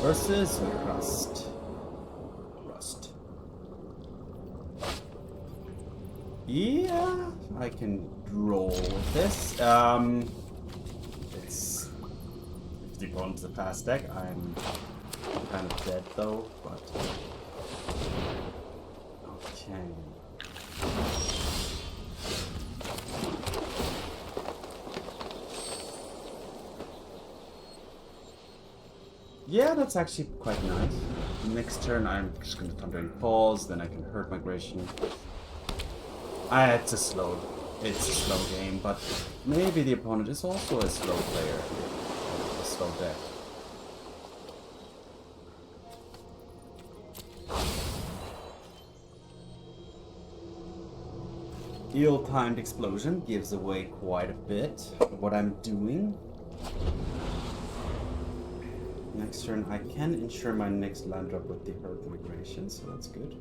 versus Rust. Yeah, I can roll with this. It's if the opponent's a pass deck. I'm kind of dead though, but okay. Yeah, that's actually quite nice. Next turn, I'm just going to Thundering Pulse, then I can Hurt Migration. It's a slow game, but maybe the opponent is also a slow player, a slow deck. Ill-timed Explosion gives away quite a bit of what I'm doing. Next turn, I can ensure my next land drop with the Hurt Migration, so that's good.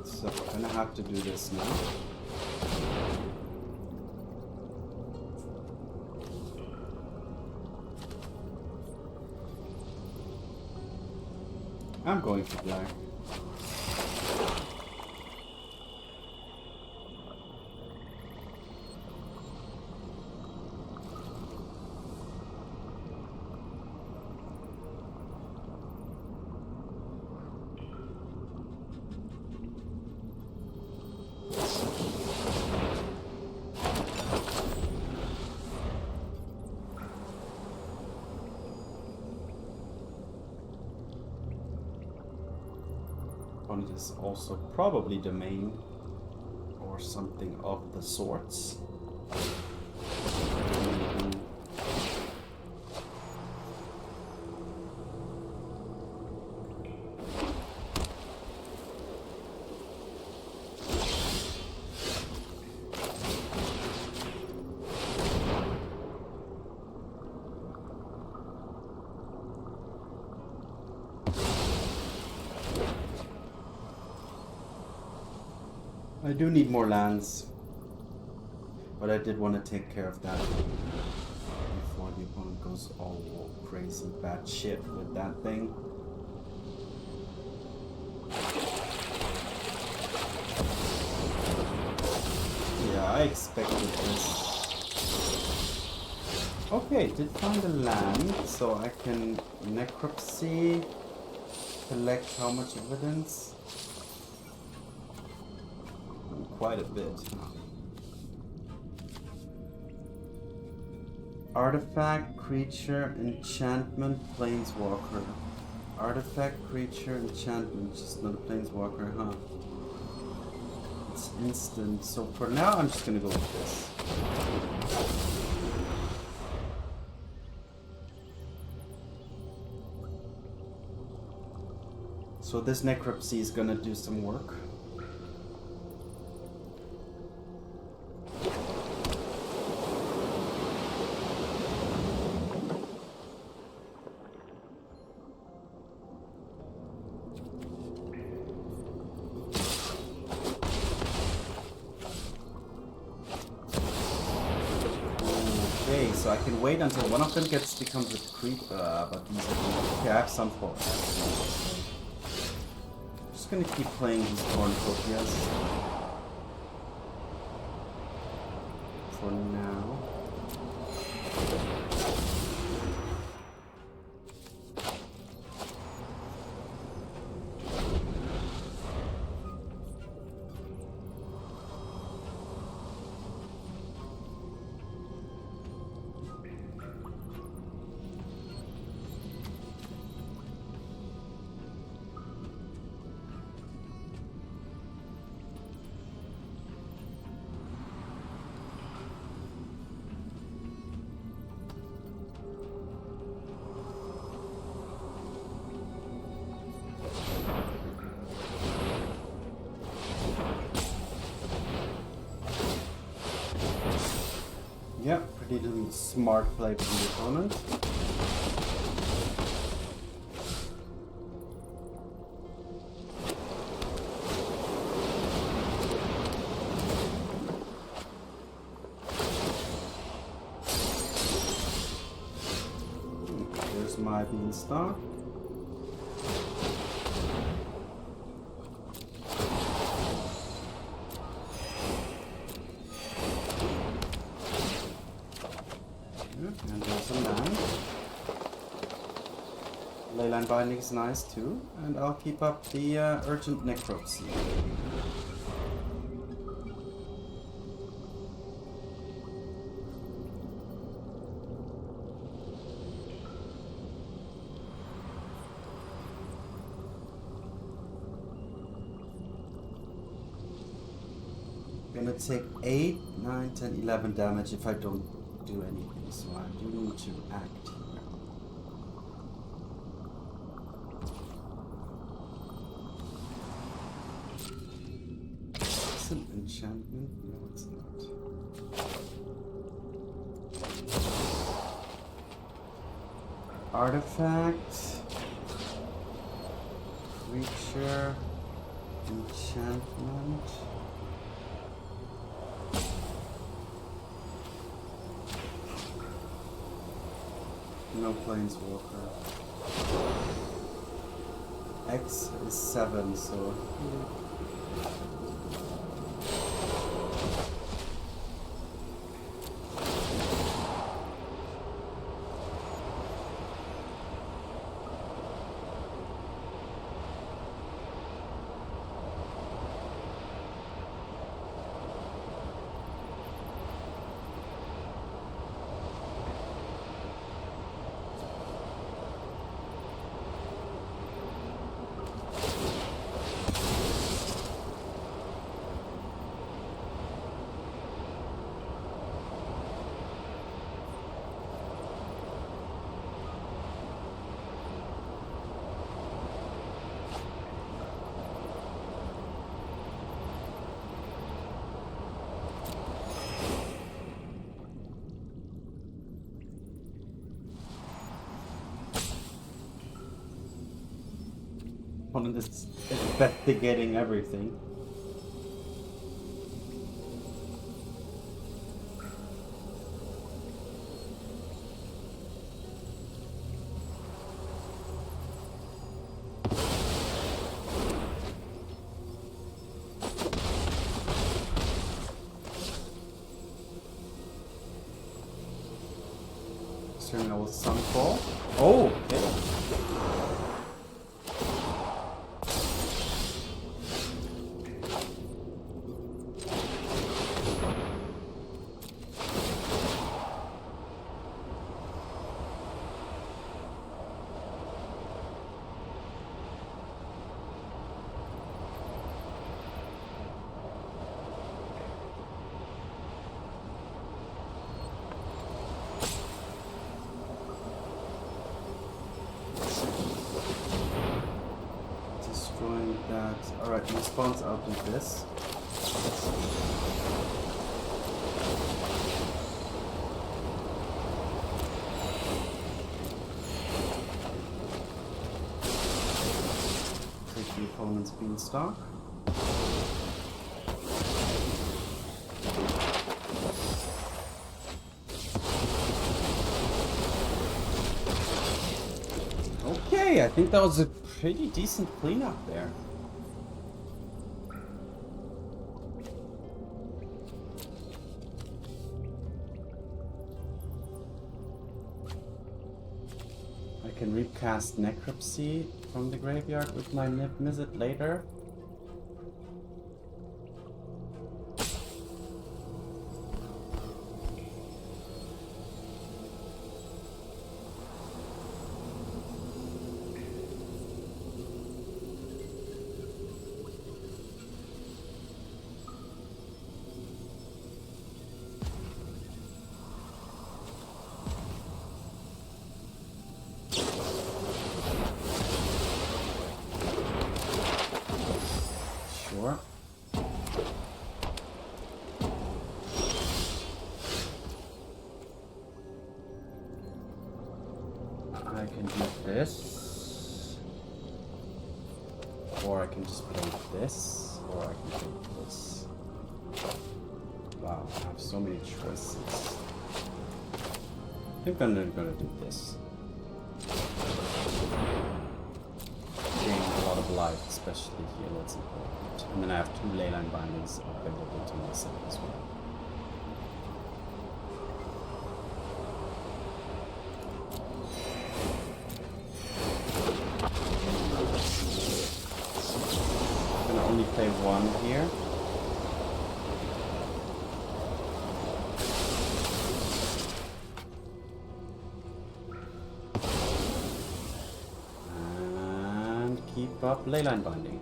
So I'm gonna have to do this now. I'm going for black. It is also probably domain or something of the sorts. I do need more lands, but I did want to take care of that before the opponent goes all crazy bad shit with that thing. Yeah, I expected this. Okay, did find a land, so I can Necropsy, collect how much evidence? Quite a bit. Artifact, creature, enchantment, planeswalker. Artifact, creature, enchantment, just not a planeswalker, huh? It's instant. So for now, I'm just gonna go with this. So this Necropsy is gonna do some work. So I can wait until one of them becomes a creep, but these are okay, I have Sunfall. I'm just gonna keep playing these Cornucopias for now. Completely smart play from the opponent. Here's my Beanstalk. And there's a land. Leyline Binding is nice too, and I'll keep up the Urgent Necropsy. Gonna take 8, 9, 10, 11 damage if I don't do anything, so I do need to act here. It's an enchantment? No, it's not. Artifact, creature, enchantment. No Planeswalker. X is 7, so... Opponent is investigating everything. Terminal with Sunfall. Oh, okay. Alright, response, I'll do this. Take the opponent's Beanstalk. Okay, I think that was a pretty decent cleanup there. I can recast Necropsy from the graveyard with my Niv Mizzet later. I can do this. Or I can just play this. Or I can play this. Wow, I have so many choices. I think I'm gonna do this. Gain a lot of life, especially here, that's important. And then I have 2 Leyline Bindings available to my set as well. I'm gonna only play 1 here. Up Leyline Binding.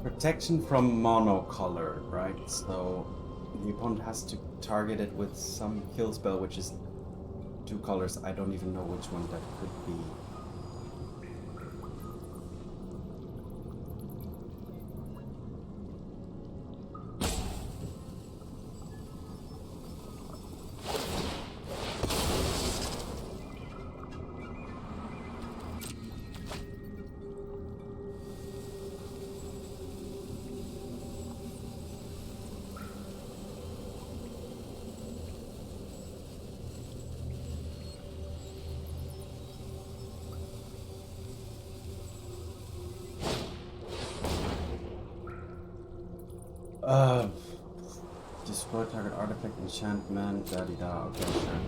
Protection from monocolor, right? So the opponent has to target it with some kill spell, which is 2 colors. I don't even know which one that could be. Destroy target artifact, enchantment, da-di-da, okay, sure.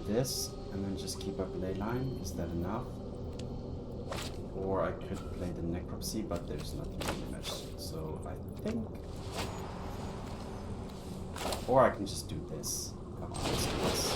This and then just keep up Leyline. Is that enough? Or I could play the Necropsy, but there's nothing really much. So I think, or I can just do this. Come on, let's do this.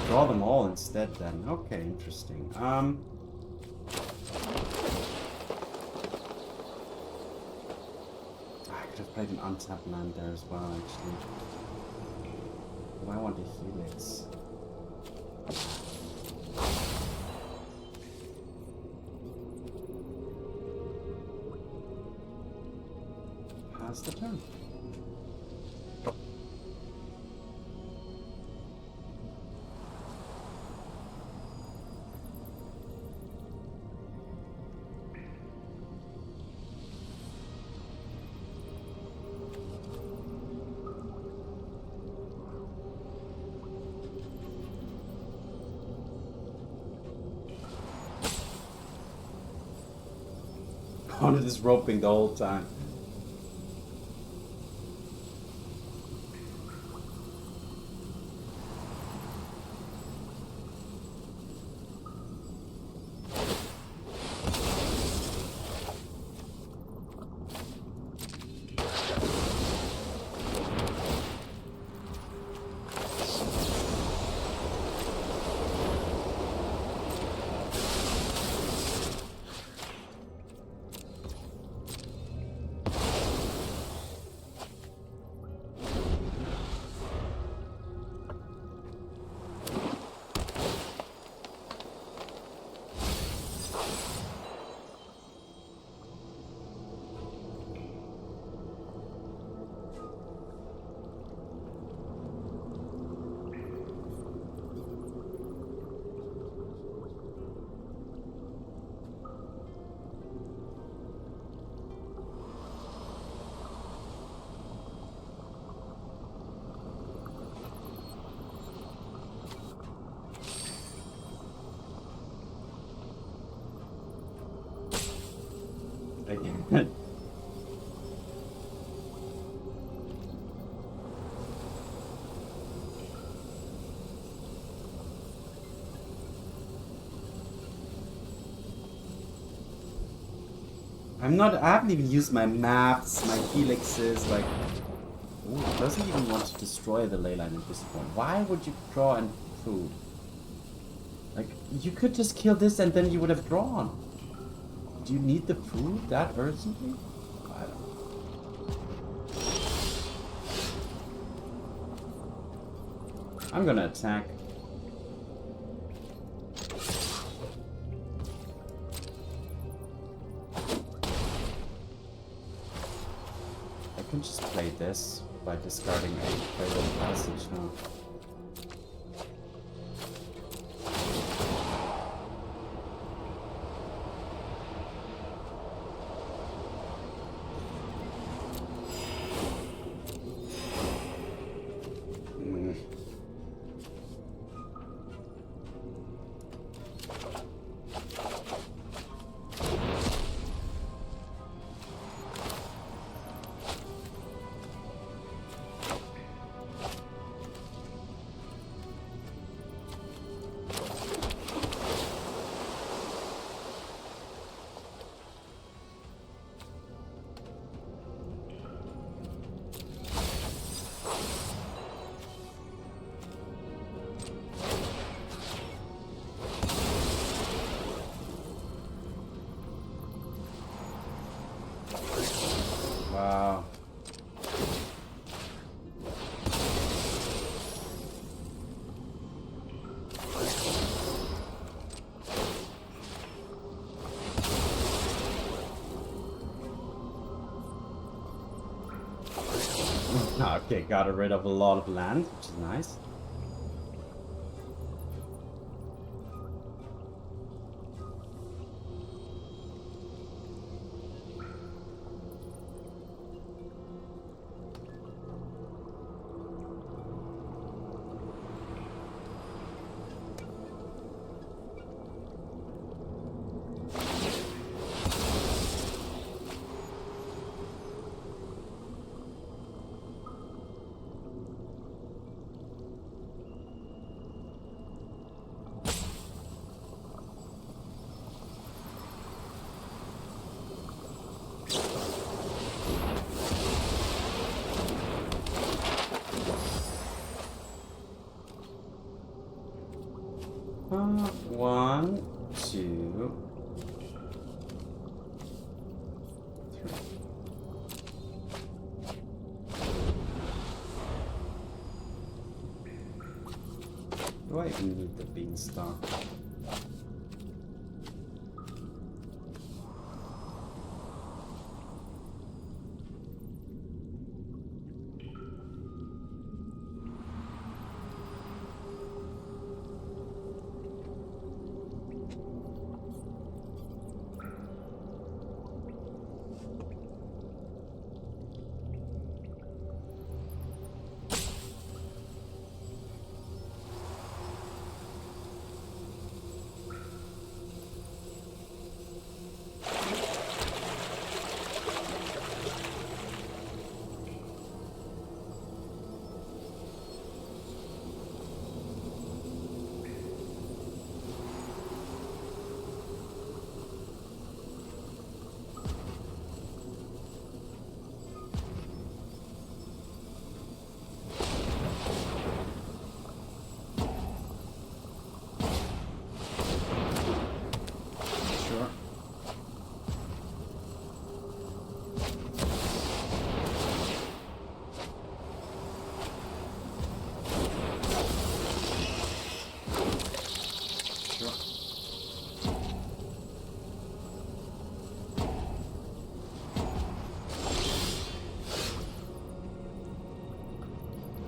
Draw them all instead then. Okay, interesting. I could have played an untapped land there as well, actually. Do I want a Helix? Pass the turn. Wanted this roping the whole time. I haven't even used my maps, my helixes, like... Ooh, it doesn't even want to destroy the Leyline at this point. Why would you draw and food? Like, you could just kill this and then you would have drawn. Do you need the food that urgently? I don't know. I'm gonna attack. I can just play this by discarding a Fabled Passage now. Wow. Okay, got rid of a lot of land, which is nice. One, two, three. Do I even need the beanstalk?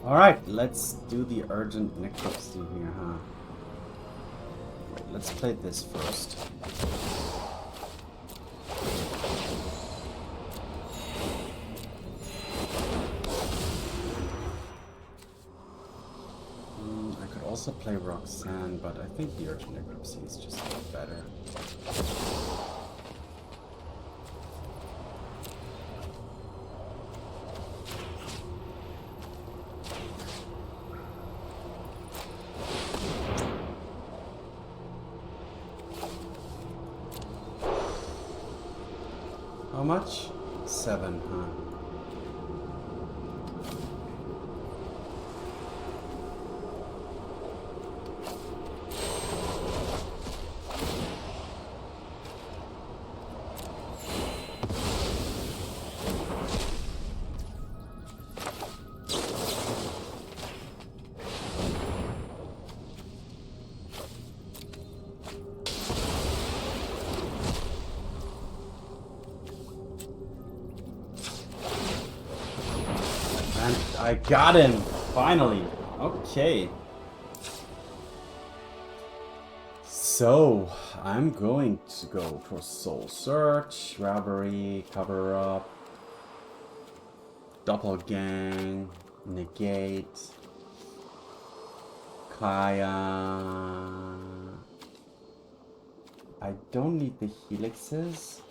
Alright, let's do the Urgent Necropsy here, huh? Wait, let's play this first. I could also play Roxanne, but I think the Urgent Necropsy is just a bit better. How much? 7, huh? I got him! Finally! Okay. So, I'm going to go for Soul Search, Robbery, Cover Up, Doppelgang, Negate, Kaya. I don't need the Helixes.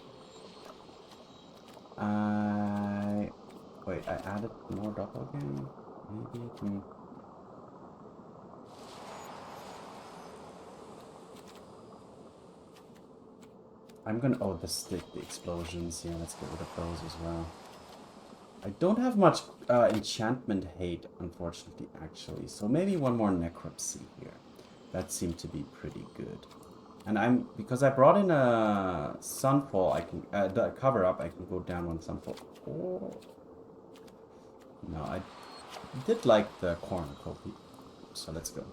Wait, I added more Doppelgang? Maybe I can... I'm gonna... Oh, the explosions. Yeah, let's get rid of those as well. I don't have much enchantment hate, unfortunately, actually. So maybe one more Necropsy here. That seemed to be pretty good. And because I brought in a Sunfall, I can... the cover up, I can go down on Sunfall. Oh. No, I did like the Cornucopia, so let's go.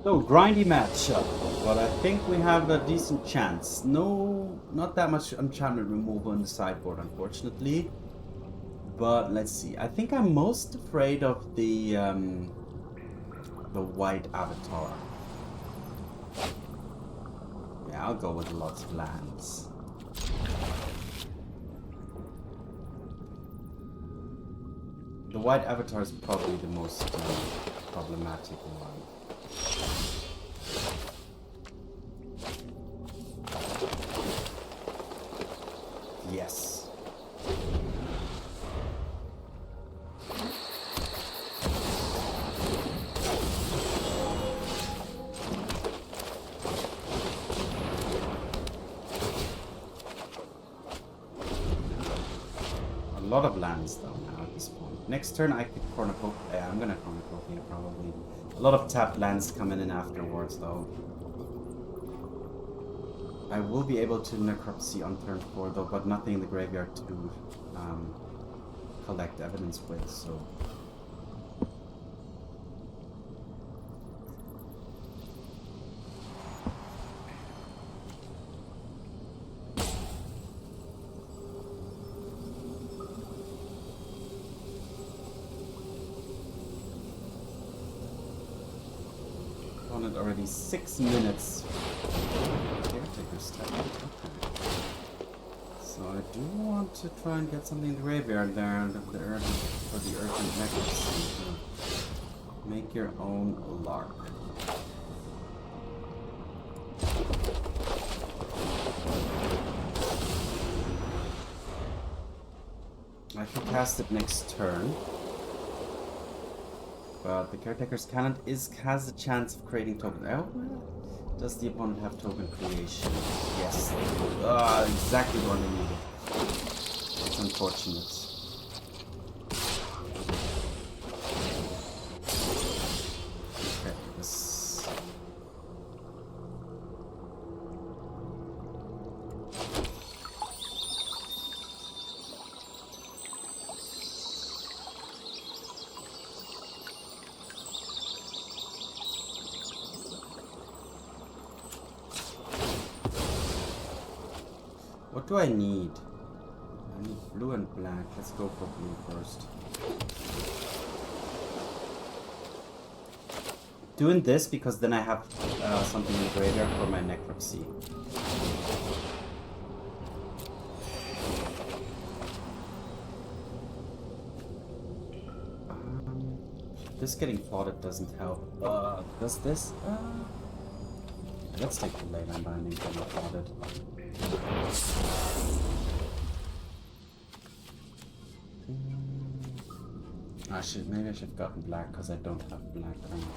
So, grindy matchup, but I think we have a decent chance. No, not that much enchantment removal in the sideboard, unfortunately. But let's see. I think I'm most afraid of the white avatar. Yeah, I'll go with lots of lands. The white avatar is probably the most problematic one. Yes. A lot of lands though now at this point. Next turn I could Cornucopia. Yeah, I'm gonna Cornucopia probably. A lot of tapped lands coming in afterwards though. I will be able to Necropsy on turn 4 though, but nothing in the graveyard to collect evidence with, so... On it already 6 minutes. So I do want to try and get something in the graveyard there for the Urgent Necropsy. Make your own lark. I should cast it next turn. But the Caretaker's Cannon has a chance of creating tokens. Oh, Does the opponent have token creation? Yes. Exactly what I needed. It's unfortunate. Okay, this. What do I need? I need blue and black. Let's go for blue first. Doing this because then I have something in the graveyard for my Necropsy. This getting plotted doesn't help. Does this? Let's take the Leyline Binding from the plotted. Maybe I should have gotten black because I don't have black currently.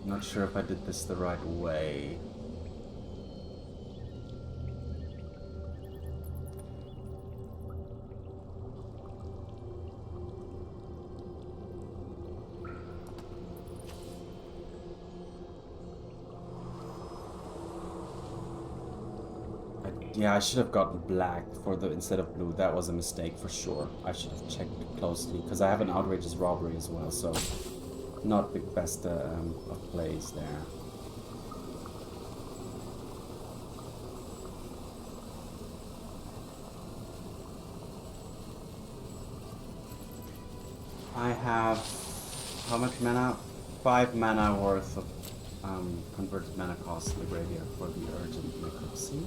Not sure if I did this the right way. Yeah, I should have gotten black for the instead of blue. That was a mistake for sure. I should have checked closely because I have an Outrageous Robbery as well, so not the best of plays there. I have how much mana? 5 mana worth of converted mana cost in the graveyard for the Urgent Necropsy.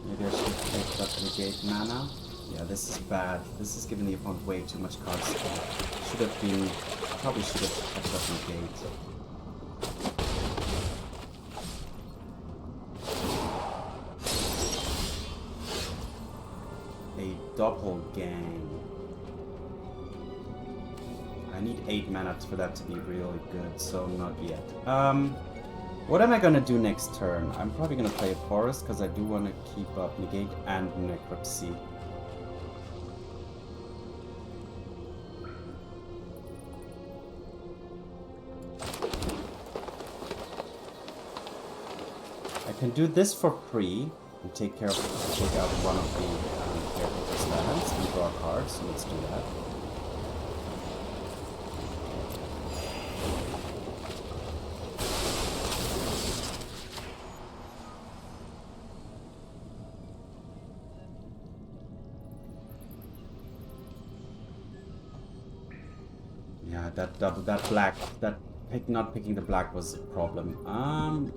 Maybe I should take that Negate mana. Yeah, this is bad. This is giving the opponent way too much cards. Should have been... Probably should have kept up Negate. Doppelgang. I need 8 mana for that to be really good, so not yet. What am I gonna do next turn? I'm probably gonna play a Forest because I do want to keep up Negate and Necropsy. I can do this for free and take out one of the caretaker's lands and draw cards, so let's do that. Yeah, not picking the black was a problem.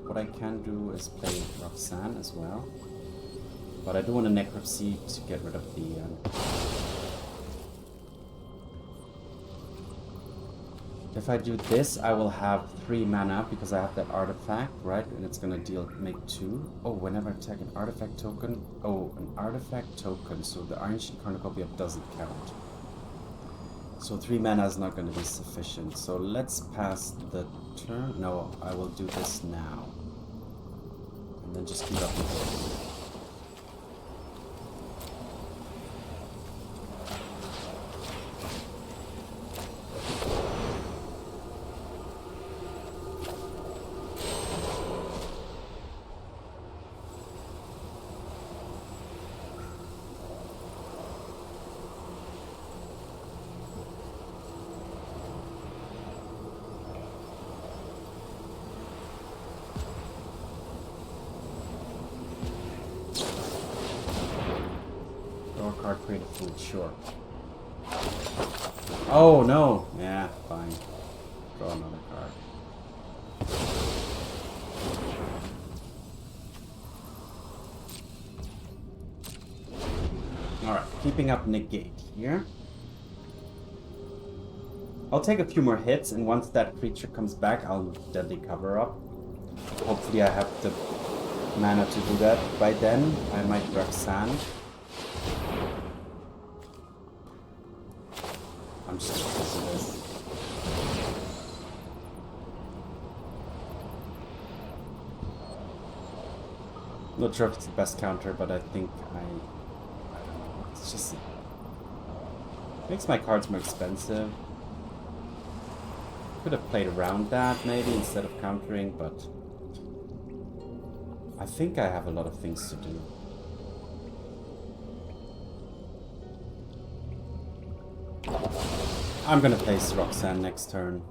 What I can do is play Roxanne as well. But I do want a Necropsy to get rid of the... If I do this, I will have 3 mana because I have that artifact, right? And it's gonna make 2. Oh, whenever I attack an artifact token... Oh, an artifact token, so the Ancient Cornucopia doesn't count. So 3 mana is not gonna be sufficient. So let's pass the turn. No, I will do this now. And then just keep up with it. Create a food, sure. Oh no! Yeah, fine. Draw another card. Alright, keeping up Negate here. I'll take a few more hits, and once that creature comes back, I'll Deadly Cover Up. Hopefully I have the mana to do that by then. I might Roxanne. I'm just using this. Not sure if it's the best counter, but I think I don't know. It's just makes my cards more expensive. Could have played around that maybe instead of countering, but I think I have a lot of things to do. I'm gonna place Roxanne next turn.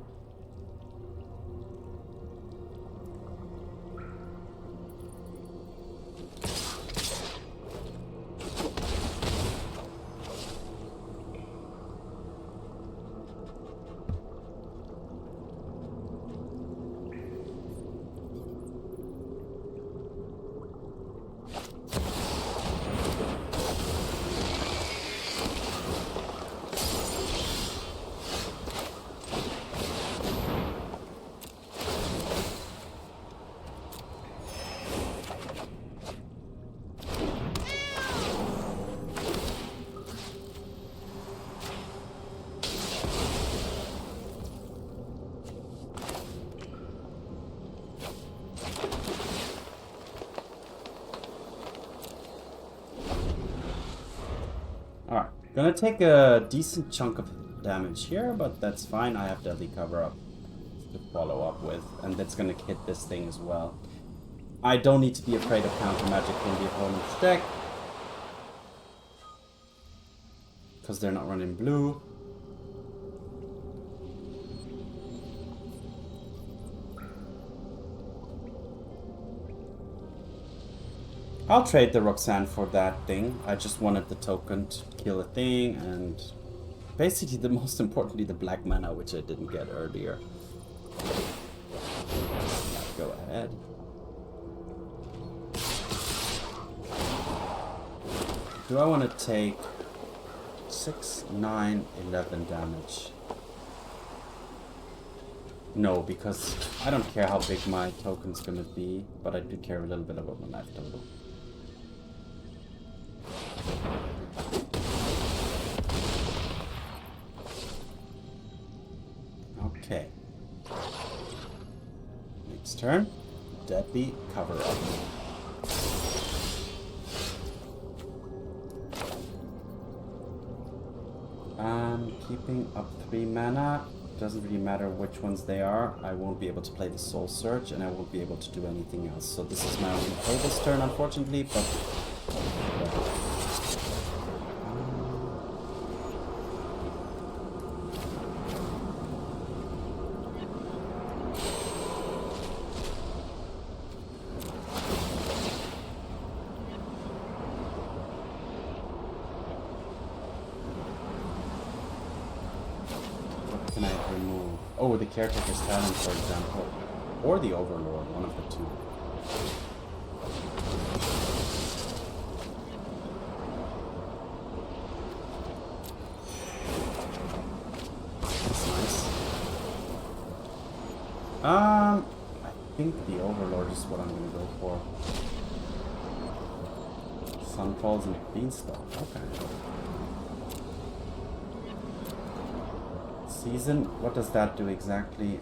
Gonna take a decent chunk of damage here, but that's fine. I have Deadly Cover Up to follow up with, and that's gonna hit this thing as well. I don't need to be afraid of counter magic in the opponent's deck, because they're not running blue. I'll trade the Roxanne for that thing. I just wanted the token to kill a thing, and basically the most importantly the black mana, which I didn't get earlier. Go ahead. Do I want to take 6, 9, 11 damage? No, because I don't care how big my token's gonna be, but I do care a little bit about my life total. Okay. Next turn, Deadly Cover Up. Keeping up 3 mana. Doesn't really matter which ones they are. I won't be able to play the Soul Search, and I won't be able to do anything else. So this is my only play this turn, unfortunately, but... Oh, the Caretaker's Talent, for example. Or the Overlord, one of the two. That's nice. I think the Overlord is what I'm gonna go for. Sunfalls and Beanstalk, okay. Season, what does that do exactly?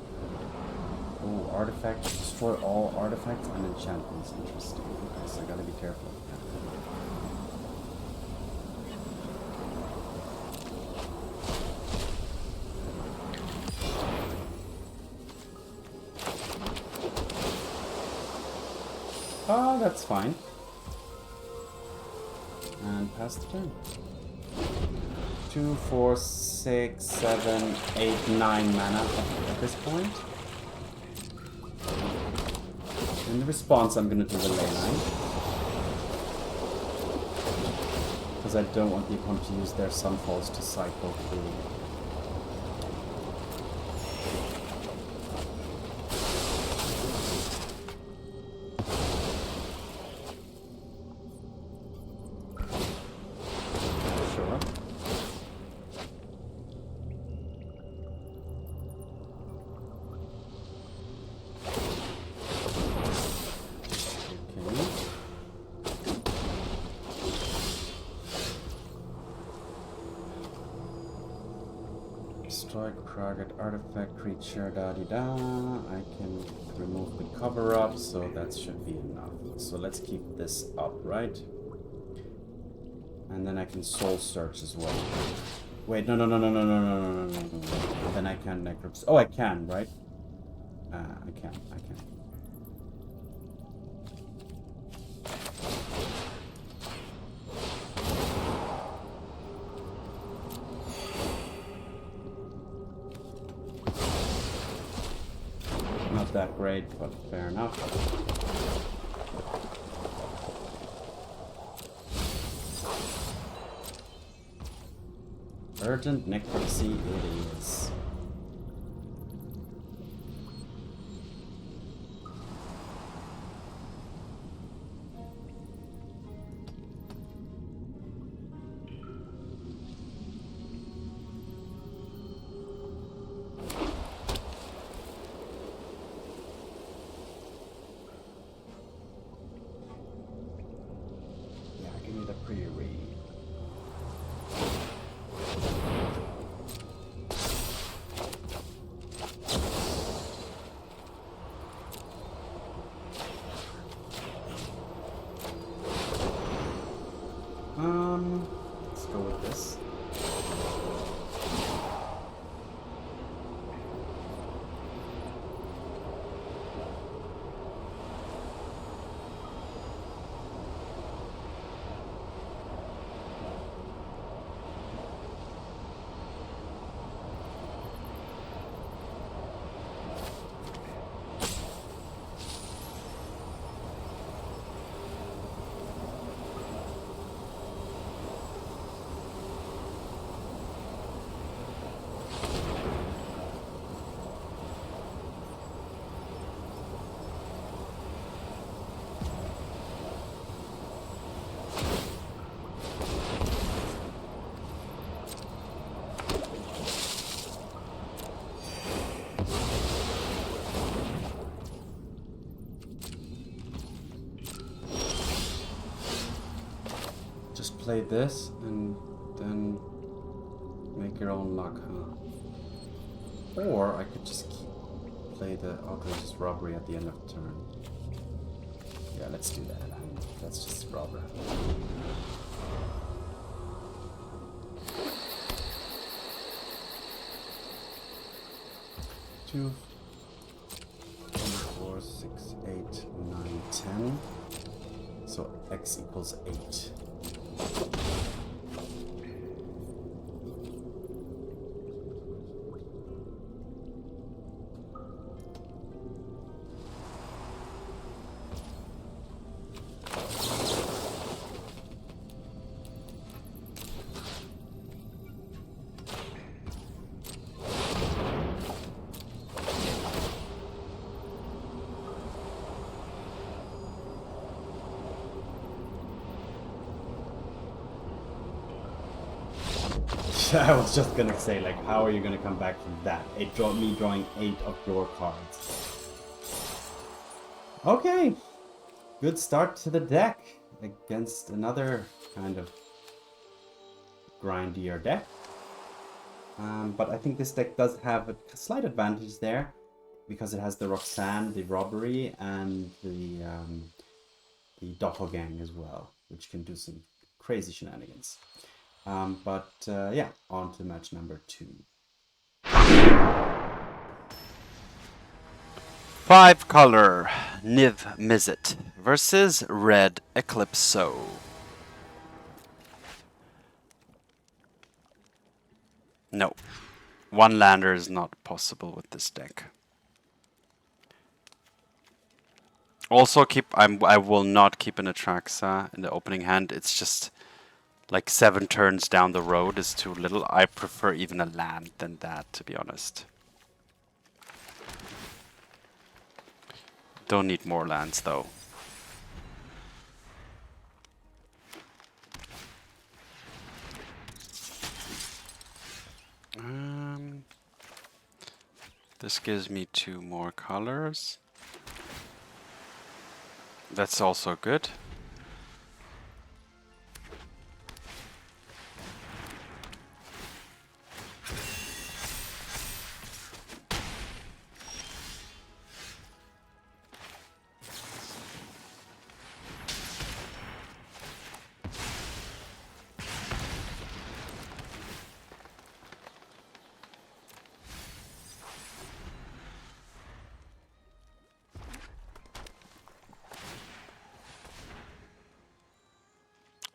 Oh, artifact, destroy all artifacts and enchantments. Interesting. Okay, so I gotta be careful with that. Oh, that's fine. And pass the turn. 2, 4, 6, 7, 8, 9 mana at this point. In response, I'm going to do the Leyline. Because I don't want the opponent to use their Sunfalls to cycle through. Destroy target artifact creature, da-di-da. I can remove the cover up, so that should be enough. So let's keep this up, right? And then I can soul search as well. Wait, no. Then I can necropsy. Oh, I can, right? I can. Not that great, but fair enough. Urgent Necropsy it is. Let's go with this. Play this and then make your own luck, huh? Or I could just play the Outrageous Robbery at the end of the turn. Yeah, let's do that. That's just robber. Two, 4, 6, 8, 9, 10. So X equals 8. I was just gonna say, like, how are you gonna come back from that? Me drawing 8 of your cards. Okay, good start to the deck against another kind of grindier deck. But I think this deck does have a slight advantage there because it has the Roxanne, the Robbery, and the Doppelgang as well, which can do some crazy shenanigans. Yeah, on to match number 2. 5-color Niv Mizzet versus Red Eclipso. No, one lander is not possible with this deck. Also, I will not keep an Atraxa in the opening hand. It's just like 7 turns down the road is too little. I prefer even a land than that, to be honest. Don't need more lands though. This gives me 2 more colors. That's also good.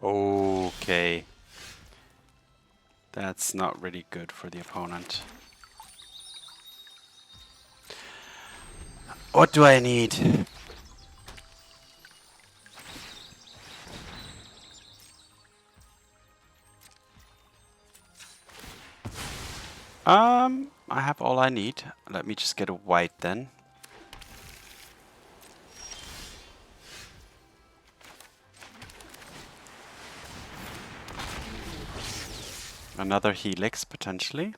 Okay. That's not really good for the opponent. What do I need? I have all I need. Let me just get a white then. Another Helix, potentially.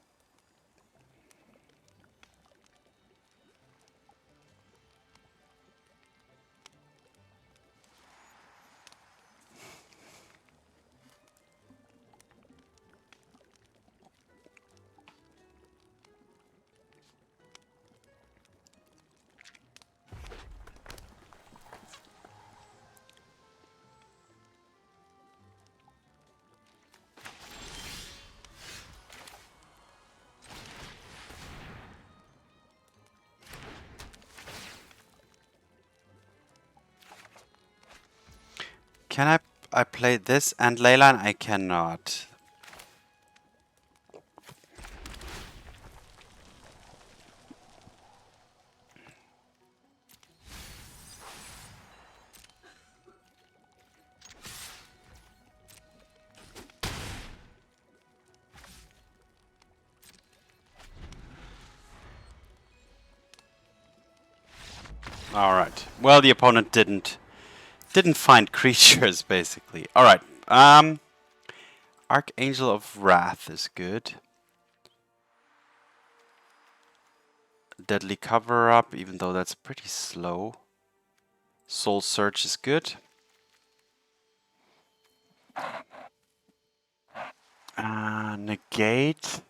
Can I play this and Leyline? I cannot. All right. Well, the opponent didn't find creatures basically. All right. Archangel of Wrath is good. Deadly Cover Up, even though that's pretty slow. Soul Search is good. Negate.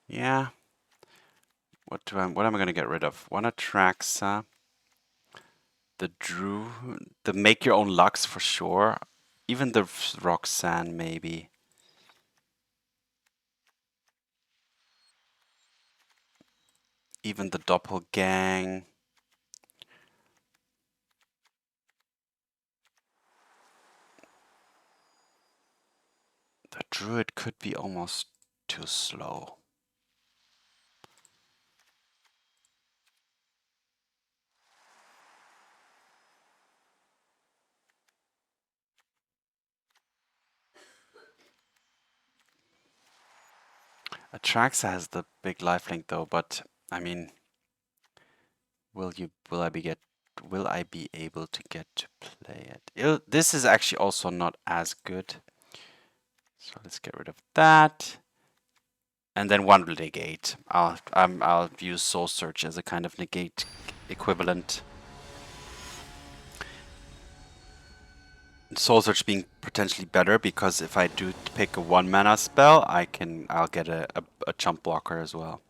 Yeah. What am I gonna get rid of? One Atraxa. The Druid. The Make Your Own Lux for sure. Even the Roxanne maybe. Even the Doppelgang. The Druid could be almost too slow. Atraxa has the big lifelink though, but I mean, will I be able to get to play it? This is actually also not as good. So let's get rid of that. And then one negate. I'll use Soul Search as a kind of negate equivalent. Soul Search being potentially better because if I do pick a 1-mana spell, I'll get a chump blocker as well.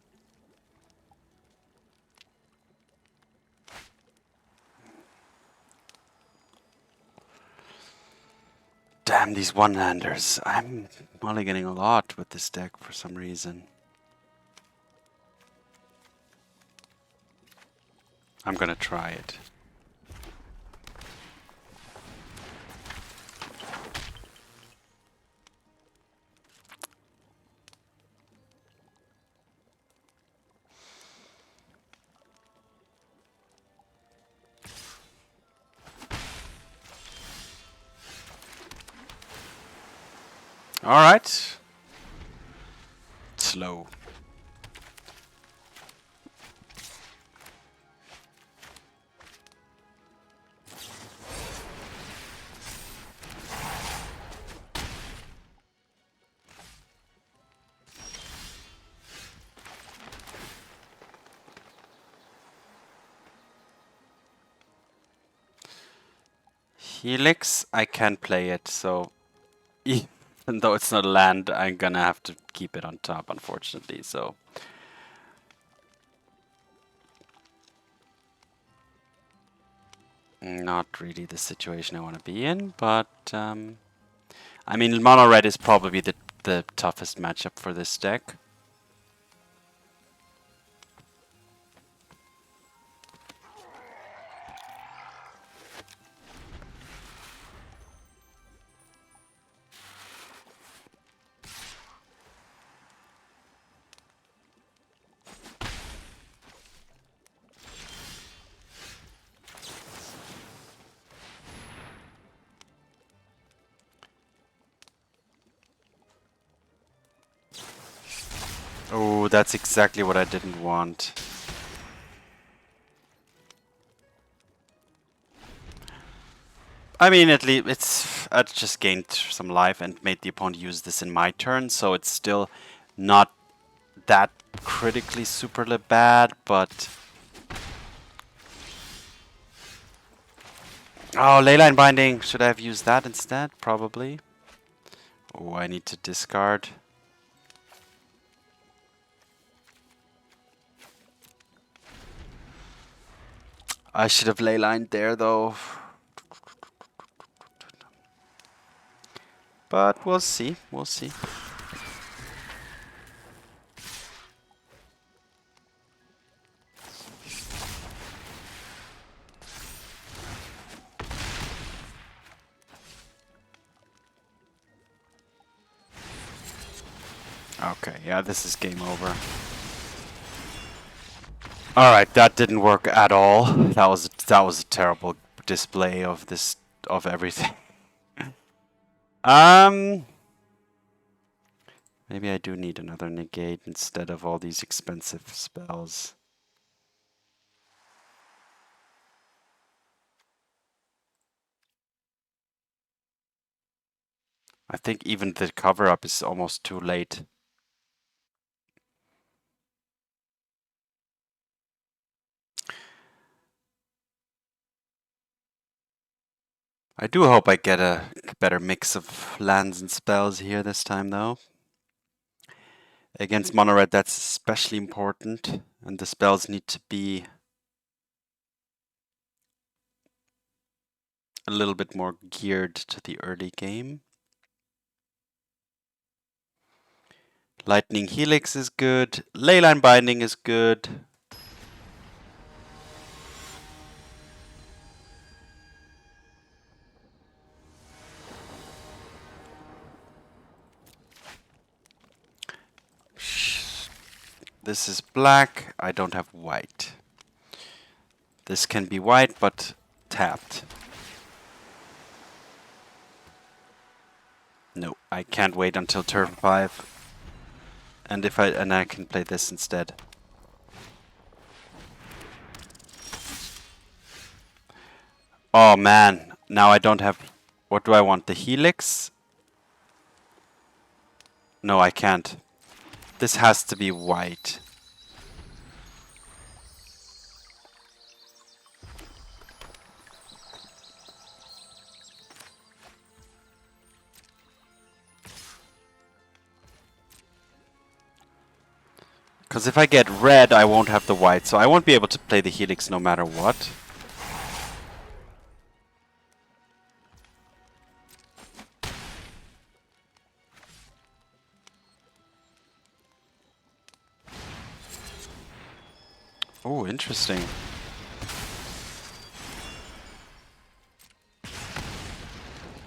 Damn these one-landers. I'm only getting a lot with this deck for some reason. I'm gonna try it. Alright. Slow. Helix, I can play it, so even though it's not a land, I'm gonna have to keep it on top, unfortunately, so. Not really the situation I want to be in, but I mean, mono red is probably the toughest matchup for this deck. Oh, that's exactly what I didn't want. I mean, at least I just gained some life and made the opponent use this in my turn, so it's still not that critically super bad, but... Oh, Leyline Binding! Should I have used that instead? Probably. Oh, I need to discard. I should have Leylined there, though. But we'll see, we'll see. Okay, yeah, this is game over. Alright, that didn't work at all. That was a terrible display of everything. Maybe I do need another negate instead of all these expensive spells. I think even the cover-up is almost too late. I do hope I get a better mix of lands and spells here this time, though. Against mono red, that's especially important, and the spells need to be a little bit more geared to the early game. Lightning Helix is good. Leyline Binding is good. This is black. I don't have white. This can be white, but tapped. No, I can't wait until turn 5. And I can play this instead. Oh man, now I don't have... What do I want? The Helix? No, I can't. This has to be white. Because if I get red, I won't have the white, so I won't be able to play the Helix no matter what. Oh, interesting.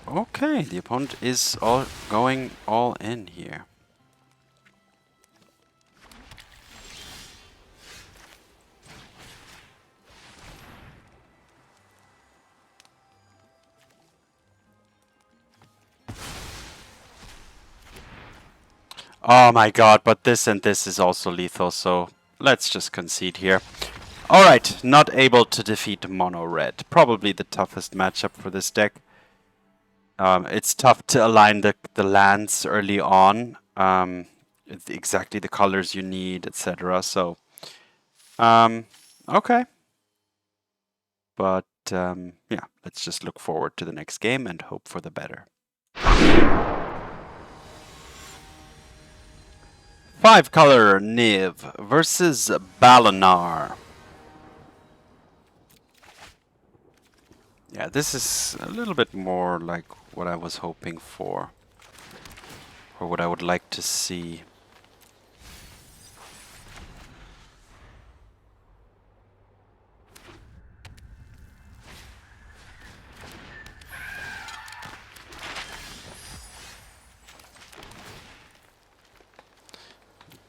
Okay, the opponent is going all in here. Oh my god, but this and this is also lethal, so let's just concede here. Alright, not able to defeat mono red. Probably the toughest matchup for this deck. It's tough to align the lands early on. Exactly the colors you need, etc. So, okay. But, yeah, let's just look forward to the next game and hope for the better. 5-color Niv versus Balonar. Yeah, this is a little bit more like what I was hoping for. Or what I would like to see.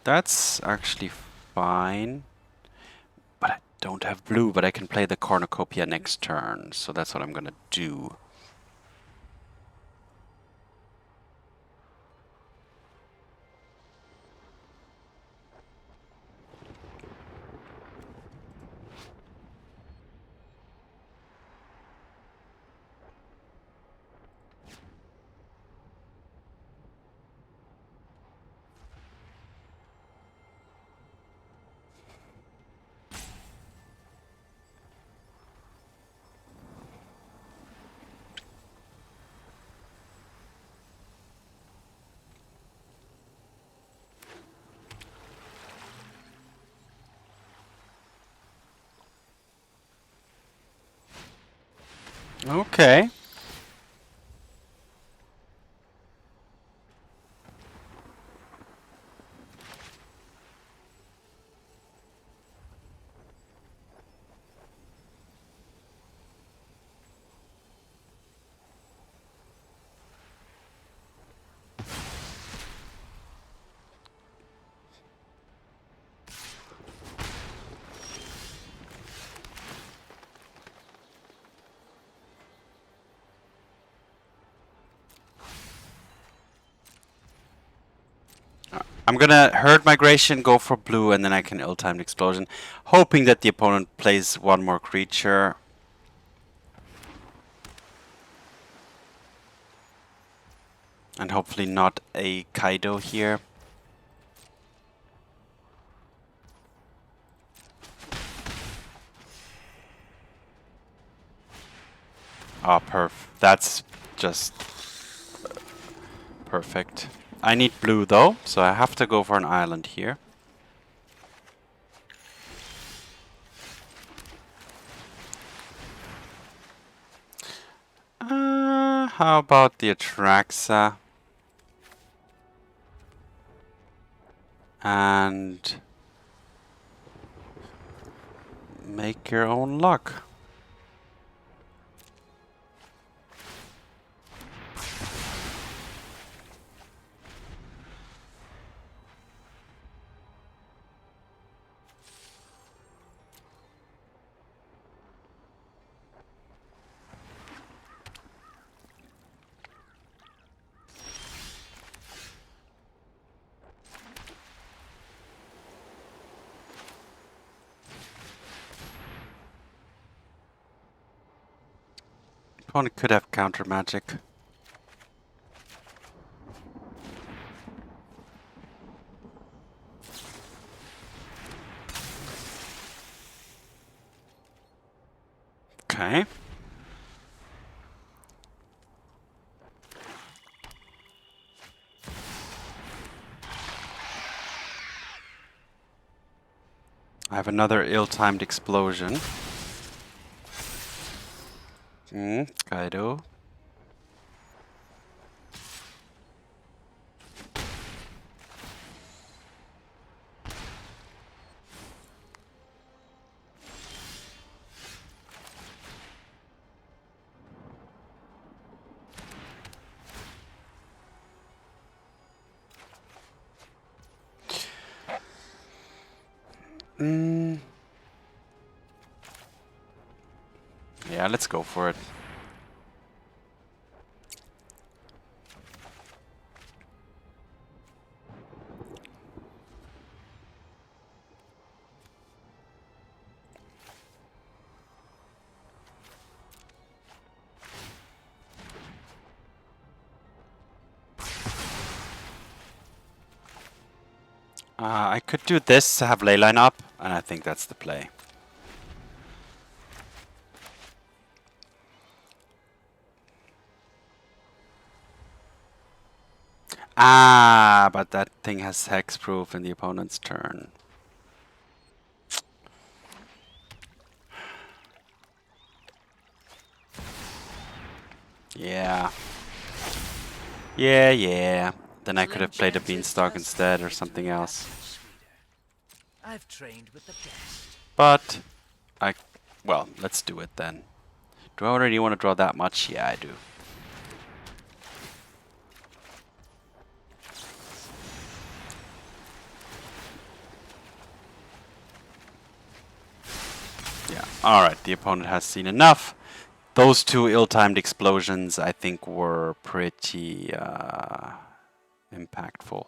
That's actually fine. But I don't have blue, but I can play the Cornucopia next turn. So that's what I'm gonna do. Okay. I'm gonna Herd Migration, go for blue, and then I can ill-timed Explosion, hoping that the opponent plays one more creature. And hopefully not a Kaido here. Ah, that's just perfect. I need blue though, so I have to go for an island here. How about the Atraxa? And make your own luck. Opponent could have counter magic. Okay. I have another ill-timed explosion. Kaido. Yeah, let's go for it. I could do this to have Leyline up, and I think that's the play. Ah, but that thing has hexproof in the opponent's turn. Yeah. Yeah. Then I could have played a Beanstalk instead or something else. I've trained with the best. But well, let's do it then. Do I already want to draw that much? Yeah, I do. Yeah, alright, the opponent has seen enough. Those two ill-timed explosions, I think, were pretty impactful.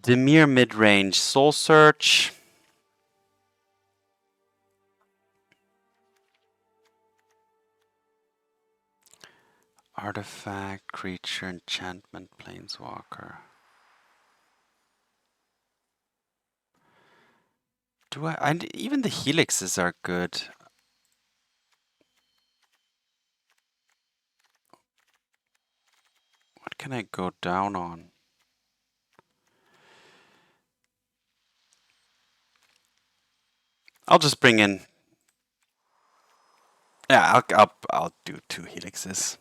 Demir mid-range Soul Search. Artifact, creature, enchantment, planeswalker. Even the helixes are good. What can I go down on? I'll just bring in Yeah, I'll do 2 helixes.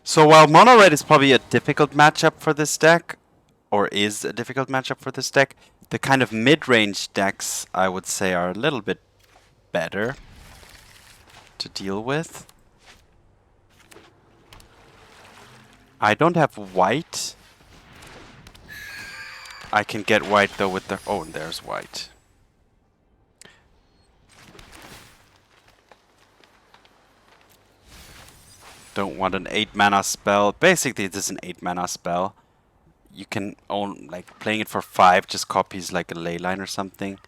So while mono red is probably a difficult matchup for this deck, or is a difficult matchup for this deck, the kind of mid-range decks I would say are a little bit better to deal with. I don't have white. I can get white though with the... Oh, and there's white. Don't want an 8 mana spell. Basically, this is an 8 mana spell. You can own, like, playing it for 5 just copies like a Leyline or something.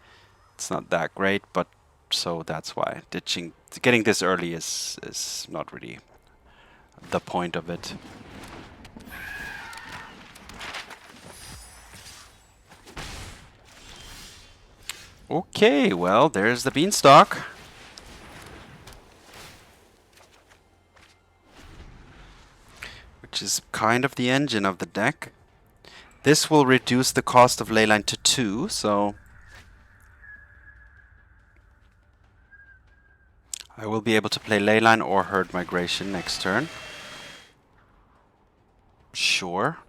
It's not that great, but so that's why getting this early is not really the point of it. Okay, well, there's the Beanstalk. Which is kind of the engine of the deck. This will reduce the cost of Leyline to 2, so I will be able to play Leyline or Herd Migration next turn. Sure.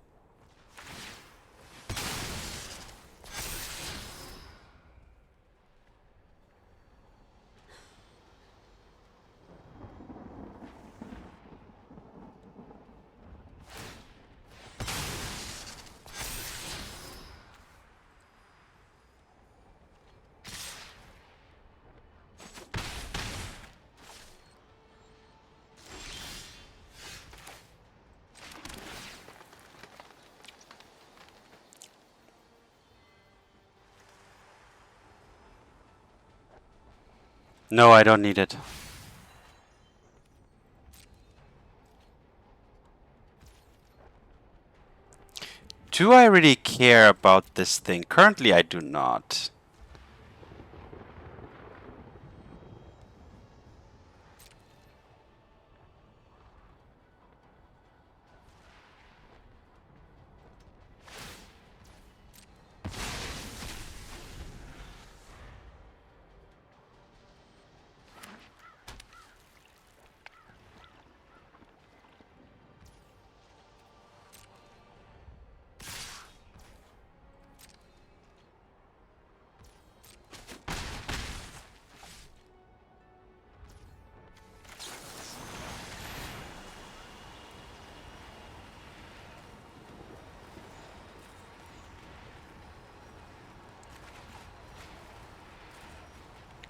No, I don't need it. Do I really care about this thing? Currently, I do not.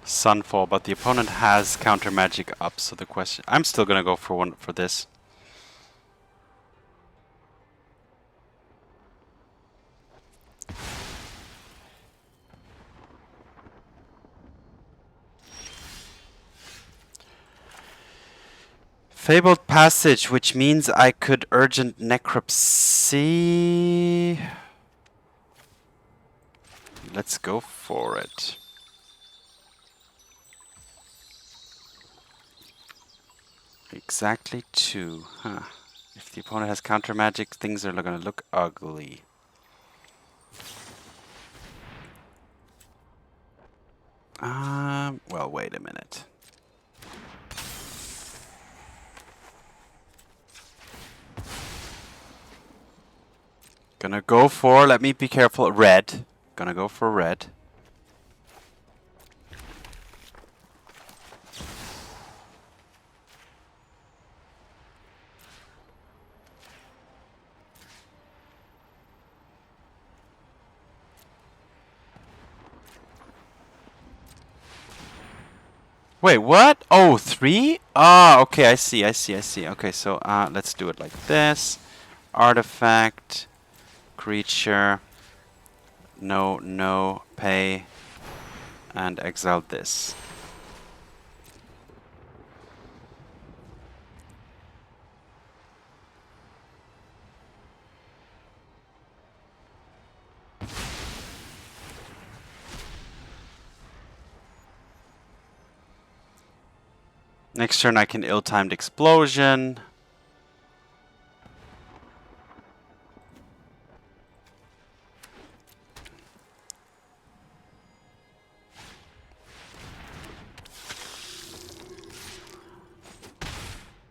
Sunfall, but the opponent has counter magic up, so the question... I'm still gonna go for one for this. Fabled Passage, which means I could Urgent Necropsy. Let's go for it. Exactly 2, huh. If the opponent has counter magic, things are gonna look ugly. Well, wait a minute. Gonna go for, let me be careful, red. Gonna go for red. Wait, what? Oh, 3? Ah, okay, I see. Okay, so let's do it like this. Artifact, creature, no, pay, and exile this. Next turn I can ill-timed explosion.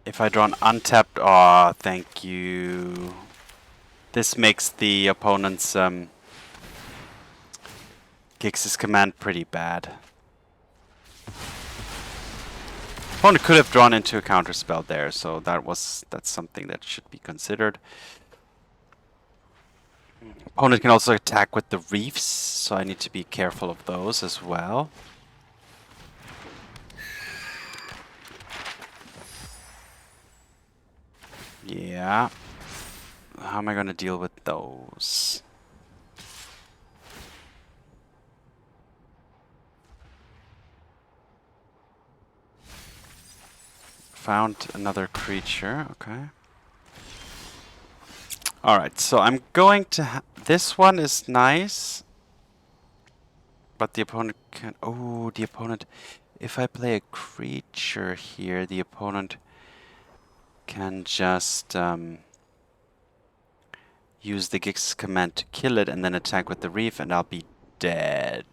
If I draw an untapped... Aw, thank you. This makes the opponent's Gix's command pretty bad. Opponent could have drawn into a counterspell there, so that's something that should be considered. Opponent can also attack with the reefs, so I need to be careful of those as well. Yeah. How am I going to deal with those? Found another creature, okay. Alright, so I'm going to... this one is nice. But the opponent can... oh, the opponent... if I play a creature here, the opponent can just use the Gix command to kill it and then attack with the reef and I'll be dead.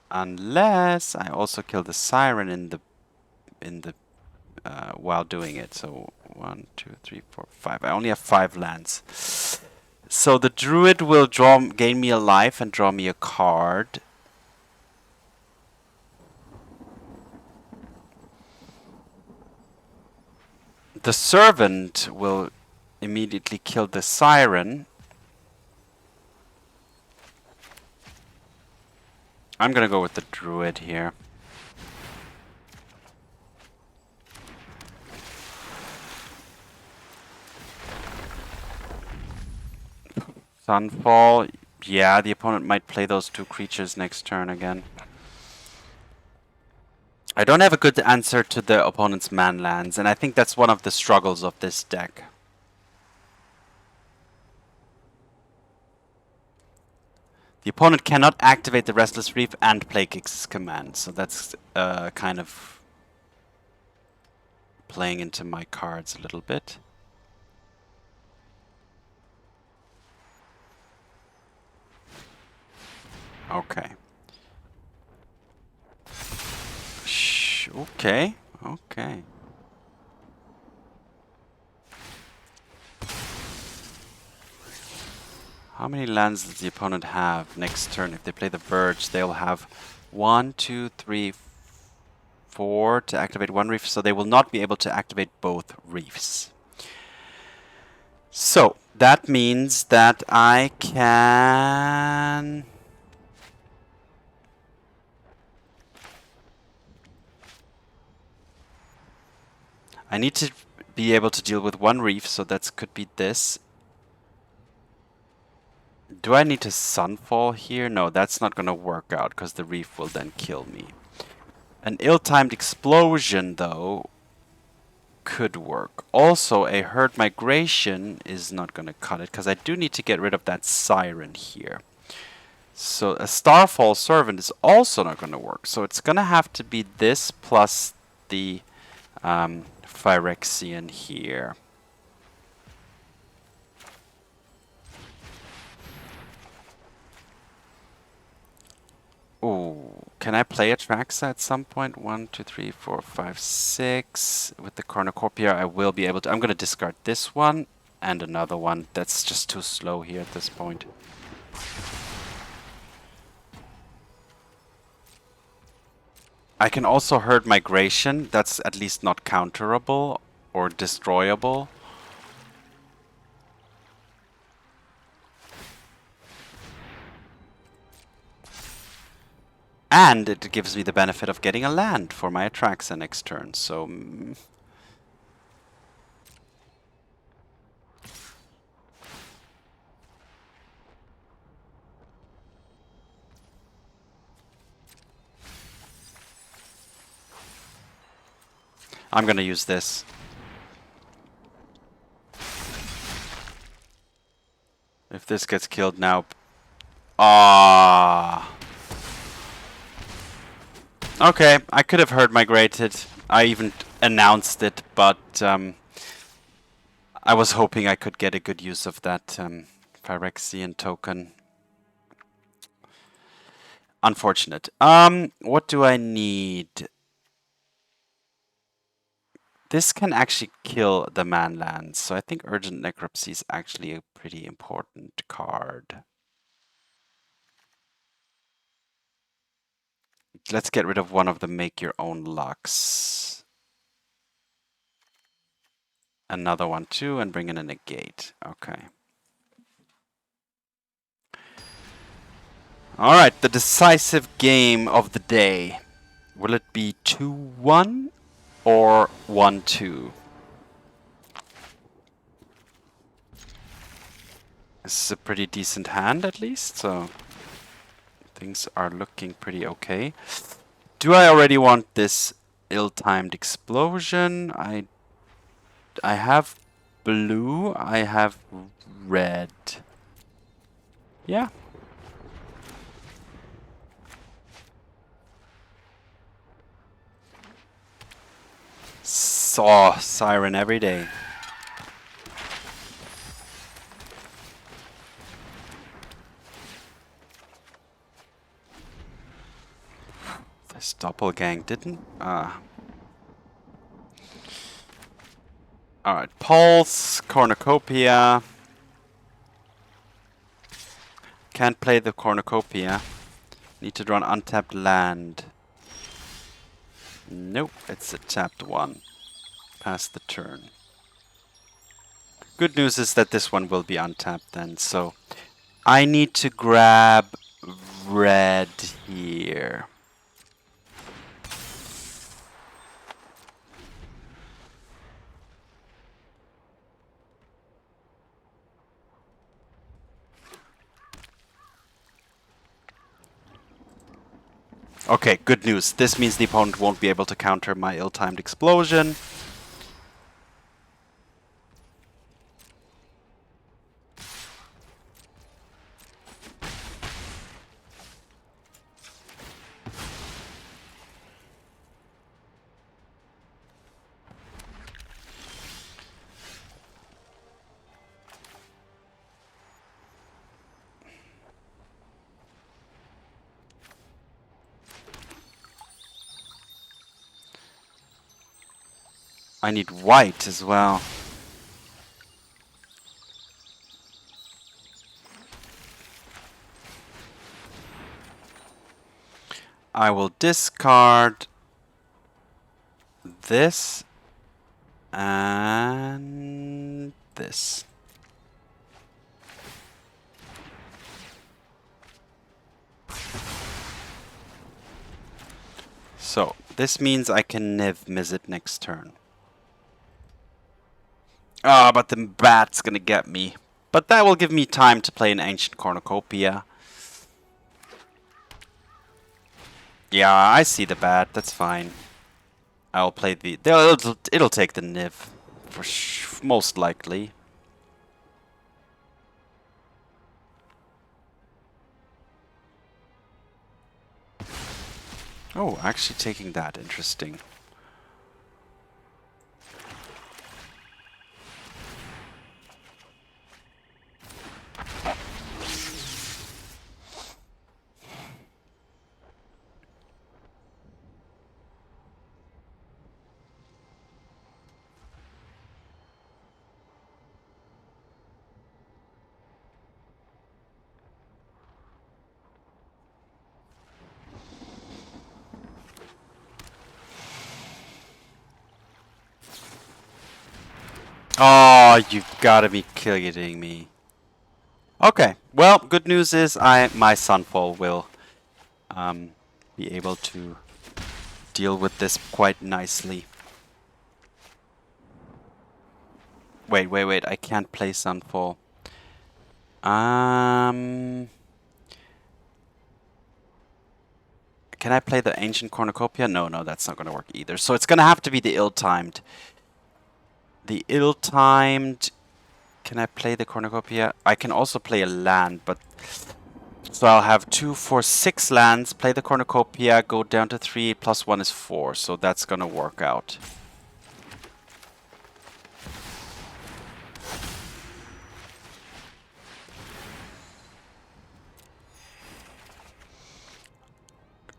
Unless I also kill the siren in the while doing it. So 1, 2, 3, 4, 5. I only have 5 lands. So the Druid will gain me a life and draw me a card. The Servant will immediately kill the Siren. I'm gonna go with the Druid here. Sunfall. Yeah, the opponent might play those 2 creatures next turn again. I don't have a good answer to the opponent's man lands, and I think that's one of the struggles of this deck. The opponent cannot activate the Restless Reef and play Gix's command, so that's kind of playing into my cards a little bit. Okay. Okay. Okay. How many lands does the opponent have next turn? If they play the Verge, they'll have 1, 2, 3, 4 to activate 1 reef, so they will not be able to activate both reefs. So, that means that I can... I need to be able to deal with 1 reef, so that could be this. Do I need to Sunfall here? No, that's not going to work out, because the reef will then kill me. An ill-timed explosion, though, could work. Also, a herd migration is not going to cut it, because I do need to get rid of that siren here. So a Starfall Servant is also not going to work. So it's going to have to be this plus the Phyrexian here. Oh, can I play Atraxa at some point? 1, 2, 3, 4, 5, 6. With the Cornucopia, I will be able to. I'm going to discard this one and another one. That's just too slow here at this point. I can also herd migration. That's at least not counterable or destroyable. And it gives me the benefit of getting a land for my Atraxa next turn, so... I'm gonna use this. If this gets killed now... Ah. Okay, I could have herd migrated. I even announced it, but I was hoping I could get a good use of that Phyrexian token. Unfortunate. What do I need? This can actually kill the man lands, so I think Urgent Necropsy is actually a pretty important card. Let's get rid of one of the make your own lucks. Another one too, and bring in a negate. Okay. Alright, the decisive game of the day. Will it be 2-1 or 1-2? This is a pretty decent hand at least, so things are looking pretty okay. Do I already want this ill-timed explosion? I have blue, I have red. Yeah. Saw Siren every day. This Doppelgang didn't. Alright, Pulse, Cornucopia. Can't play the Cornucopia. Need to draw an untapped land. Nope, it's a tapped one. Pass the turn. Good news is that this one will be untapped then, so I need to grab red here. Okay, good news. This means the opponent won't be able to counter my ill-timed explosion. I need white as well. I will discard this and this. So, this means I can Niv Mizzet next turn. Ah, but the bat's gonna get me. But that will give me time to play an Ancient Cornucopia. Yeah, I see the bat. That's fine. I'll play the... It'll take the Niv. Most likely. Oh, actually taking that. Interesting. Oh, you've got to be kidding me. Okay, well, good news is my Sunfall will be able to deal with this quite nicely. Wait, I can't play Sunfall. Can I play the Ancient Cornucopia? No, that's not going to work either. So it's going to have to be the ill-timed. The ill-timed... Can I play the Cornucopia? I can also play a land, but... So I'll have 2, 4, 6 lands, play the Cornucopia, go down to 3, plus 1 is 4. So that's going to work out.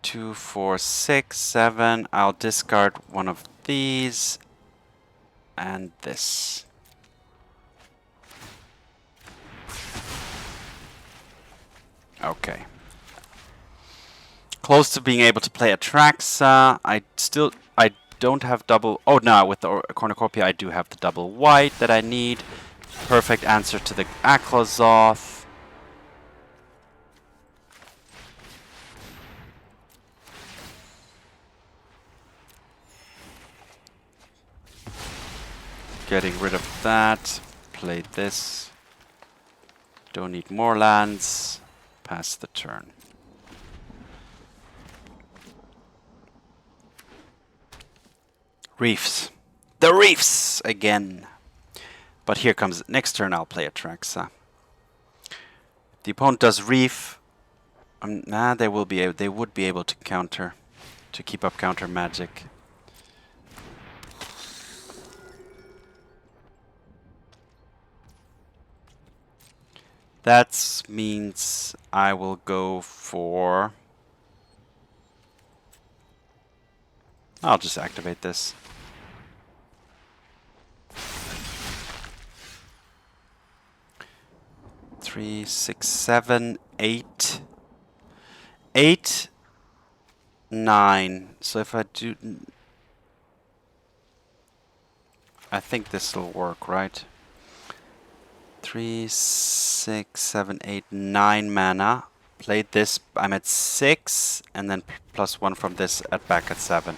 Two, 4, 6, 7. I'll discard one of these. and this. Okay. Close to being able to play Atraxa. I don't have double. Oh no, with the Cornucopia I do have the double white that I need. Perfect answer to the Aklozoth. Getting rid of that. Play this. Don't need more lands. Pass the turn. Reefs. The Reefs again. But here comes next turn. I'll play Atraxa. The opponent does Reef. Nah, they would be able to counter, to keep up counter magic. That means I will go for. I'll just activate this. Three, 6, 7, 8. 8, 9. So if I do, I think this will work, right? 3, 6, 7, 8, 9 mana. Played this. I'm at 6, and then +1 from this back at 7.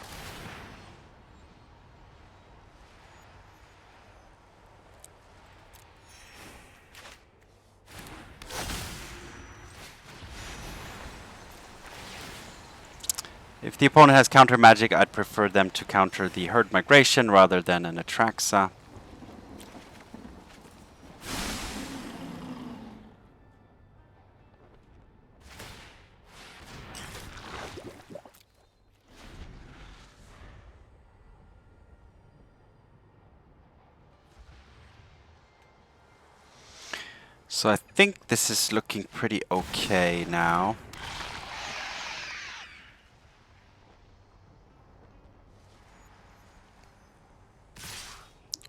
If the opponent has counter magic, I'd prefer them to counter the Herd Migration rather than an Atraxa. So I think this is looking pretty okay now.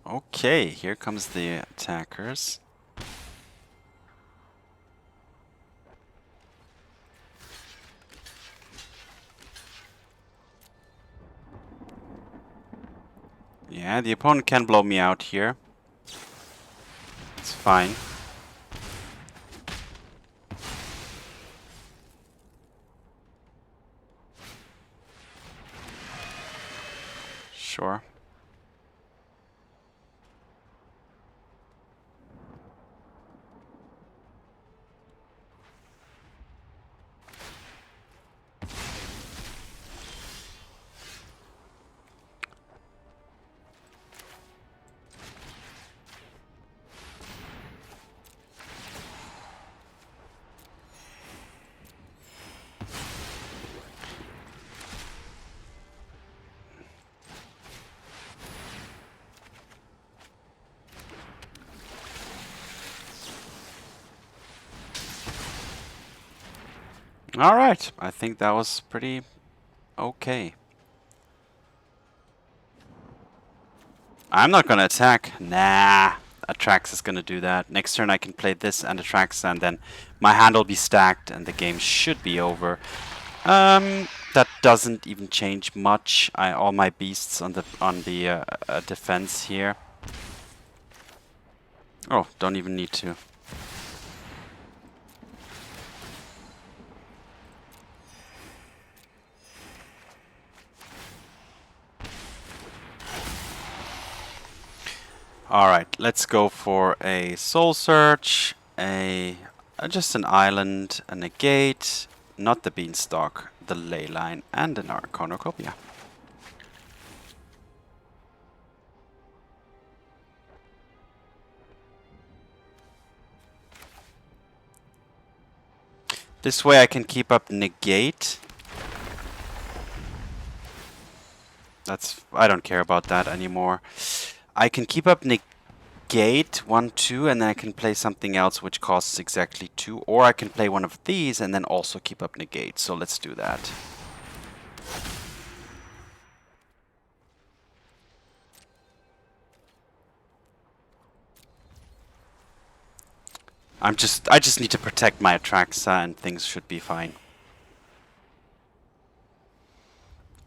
Okay, here comes the attackers. Yeah, the opponent can blow me out here. It's fine. Sure. Alright, I think that was pretty okay. I'm not gonna attack. Nah, Atraxa is gonna do that. Next turn I can play this and Atraxa, and then my hand will be stacked and the game should be over. That doesn't even change much. All my beasts on the defense here. Oh, don't even need to. Alright, let's go for a Soul Search, just an island, a Negate, not the Beanstalk, the Leyline, and an Cornucopia. This way I can keep up Negate. I don't care about that anymore. I can keep up Negate 1, 2, and then I can play something else which costs exactly 2, or I can play one of these and then also keep up Negate. So let's do that. I just need to protect my Atraxa and things should be fine.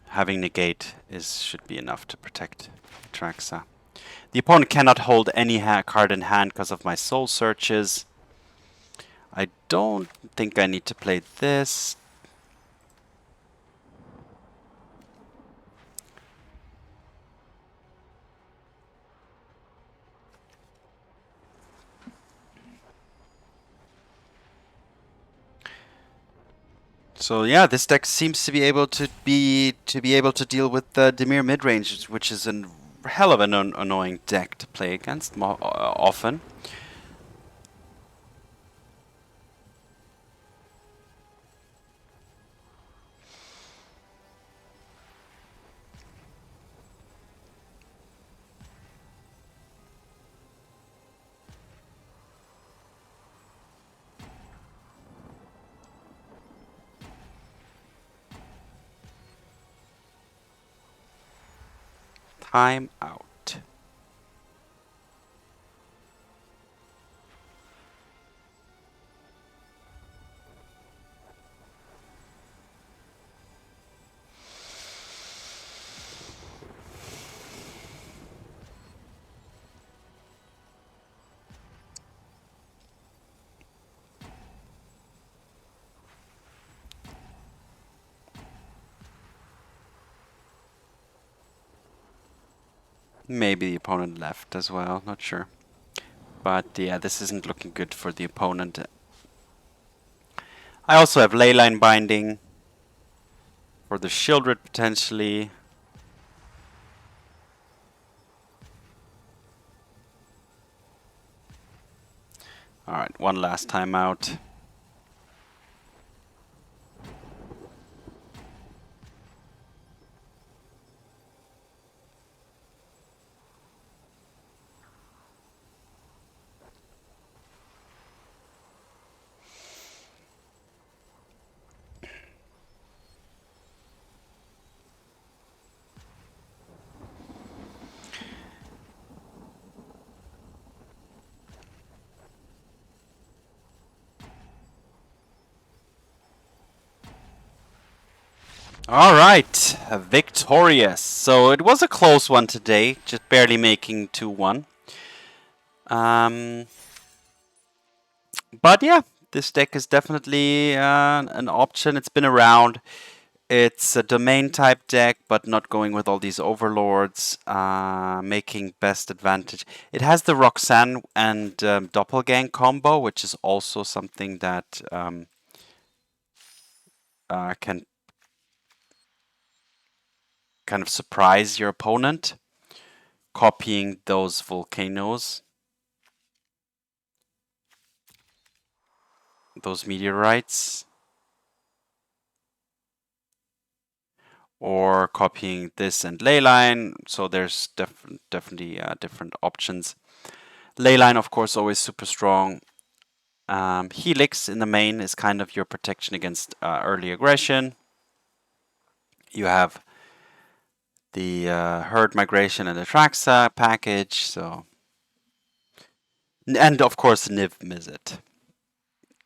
Having Negate should be enough to protect Atraxa. The opponent cannot hold any card in hand because of my soul searches. I don't think I need to play this. So yeah, this deck seems to be able to deal with the Dimir midrange, which is a hell of an annoying deck to play against often. Time out. Maybe the opponent left as well, not sure. But yeah, this isn't looking good for the opponent. I also have Leyline Binding for the Shieldred potentially. Alright, one last time out. Alright, victorious. So it was a close one today, just barely making 2-1. But yeah, this deck is definitely an option. It's been around. It's a domain type deck, but not going with all these overlords, making best advantage. It has the Roxanne and Doppelgang combo, which is also something that can kind of surprise your opponent, copying those volcanoes, those meteorites, or copying this and Leyline. So there's definitely different options. Leyline, of course, always super strong. Helix in the main is kind of your protection against early aggression. You have the herd migration and Atraxa package, so, and of course Niv Mizzet,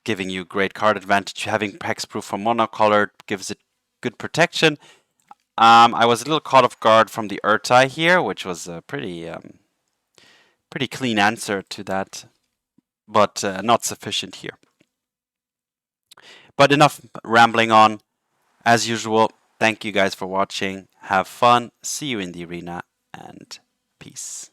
giving you great card advantage. Having hexproof from monocolored gives it good protection. I was a little caught off guard from the Urtai here, which was a pretty clean answer to that, but not sufficient here. But enough rambling on. As usual, thank you guys for watching. Have fun. See you in the arena, and peace.